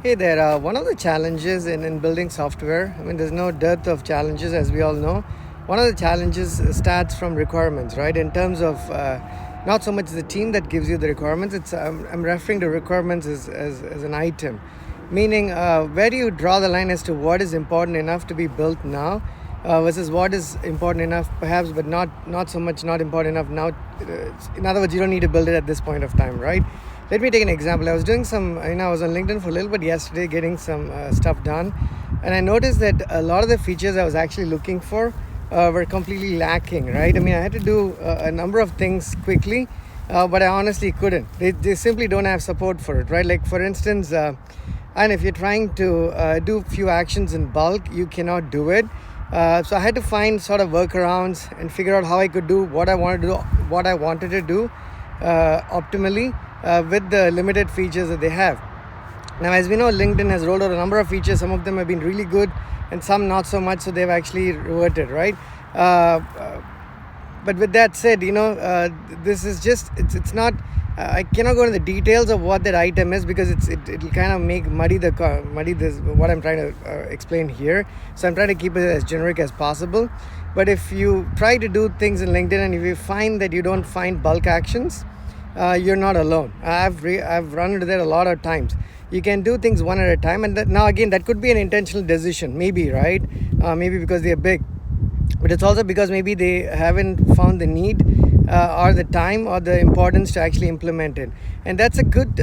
Hey there. One of the challenges in building software, I mean, there's no dearth of challenges, as we all know. One of the challenges starts from requirements, right? In terms of not so much the team that gives you the requirements, I'm referring to requirements as an item, meaning where do you draw the line as to what is important enough to be built now versus what is important enough, perhaps, but not so much not important enough now. In other words, you don't need to build it at this point of time, right? Let me take an example. I was doing I was on LinkedIn for a little bit yesterday getting some stuff done, and I noticed that a lot of the features I was actually looking for were completely lacking, right? I mean, I had to do a number of things quickly, but I honestly couldn't. They simply don't have support for it, right? Like, for instance, and if you're trying to do a few actions in bulk, you cannot do it. So I had to find sort of workarounds and figure out how I could do what I wanted to do optimally with the limited features that they have. Now, as we know, LinkedIn has rolled out a number of features. Some of them have been really good and some not so much, so they've actually reverted, right? But with that said, this is just, it's not, I cannot go into the details of what that item is because it'll kind of muddy this what I'm trying to explain here. So I'm trying to keep it as generic as possible. But if you try to do things in LinkedIn and if you find that you don't find bulk actions, you're not alone. I've run into that a lot of times. You can do things one at a time, and now again, that could be an intentional decision, maybe, right? Maybe because they're big, but it's also because maybe they haven't found the need or the time or the importance to actually implement it. And that's a good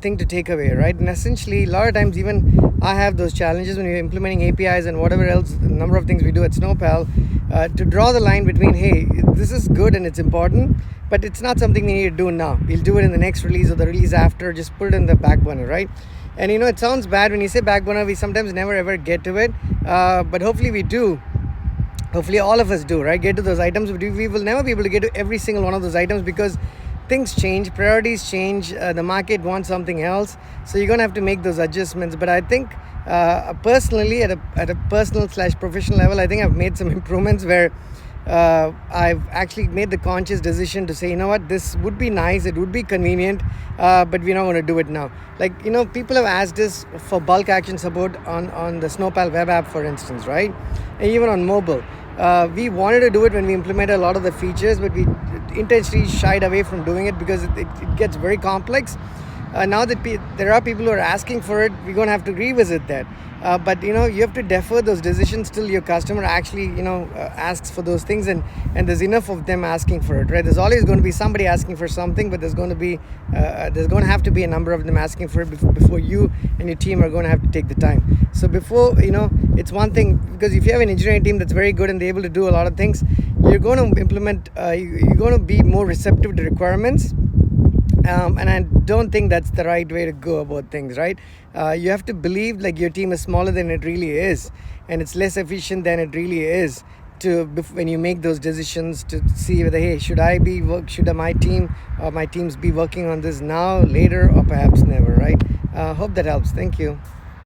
thing to take away, right? And essentially, a lot of times, even I have those challenges when you're implementing APIs and whatever else, the number of things we do at Snowpal, to draw the line between, hey, this is good and it's important, but it's not something we need to do now. We'll do it in the next release or the release after. Just put it in the back burner, right? And it sounds bad when you say back burner. We sometimes never ever get to it, but hopefully we do. Hopefully all of us do, right? Get to those items. But we will never be able to get to every single one of those items because things change, priorities change, the market wants something else. So you're going to have to make those adjustments. But I think personally, at a personal/professional level, I think I've made some improvements where I've actually made the conscious decision to say, you know what, this would be nice, it would be convenient, but we're not going to do it now. Like, people have asked us for bulk action support on the Snowpal web app, for instance, right? And even on mobile. We wanted to do it when we implemented a lot of the features, but we intentionally shied away from doing it because it gets very complex. Now that there are people who are asking for it, we're going to have to revisit that. But you have to defer those decisions till your customer actually asks for those things, and there's enough of them asking for it, right? There's always going to be somebody asking for something, but there's going to have to be a number of them asking for it before you and your team are going to have to take the time. So before it's one thing, because if you have an engineering team that's very good and they're able to do a lot of things, you're going to implement, you're going to be more receptive to requirements. And I don't think that's the right way to go about things, right? You have to believe like your team is smaller than it really is, and it's less efficient than it really is when you make those decisions to see whether, hey, should my team or my teams be working on this now, later, or perhaps never, right? Hope that helps. Thank you.